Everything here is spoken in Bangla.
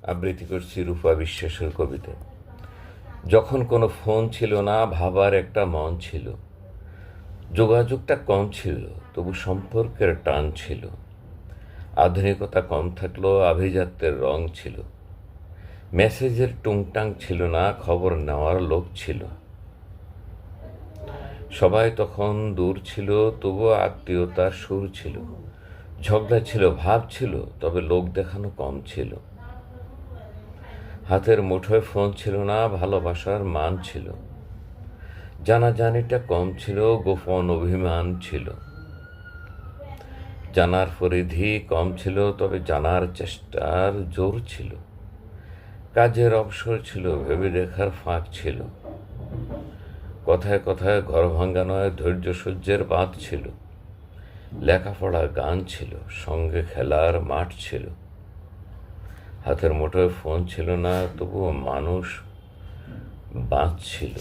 আবৃত্তি করছি রূপা বিশ্বাসের কবিতা। যখন কোনো ফোন ছিল না, ভাবার একটা মন ছিল, যোগাযোগটা কম ছিল, তবু সম্পর্কের টান ছিল। আধুনিকতা কম থাকলেও আভিজাত্যের রং ছিল। মেসেজের টুংটাং ছিল না, খবর নেওয়ার লোক ছিল। সবাই তখন দূর ছিল, তবুও আত্মীয়তার সুর ছিল। ঝগড়া ছিল, ভাব ছিল, তবে লোক দেখানো কম ছিল। হাতের মুঠোয় ফোন ছিল না, ভালোবাসার মান ছিল। জানাজানিটা কম ছিল, গোপন অভিমান ছিল। জানার পরিধি কম ছিল, তবে জানার চেষ্টার জোর ছিল। কাজের অবসর ছিল, ভেবে দেখার ফাঁক ছিল। কথায় কথায় ঘর ভাঙ্গা নয়, ধৈর্য সহ্যের বাঁধ ছিল। লেখাপড়া গান ছিল, সঙ্গে খেলার মাঠ ছিল। হাতের মুঠোয় ফোন ছিল না, তবুও মানুষ বাঁচছিল।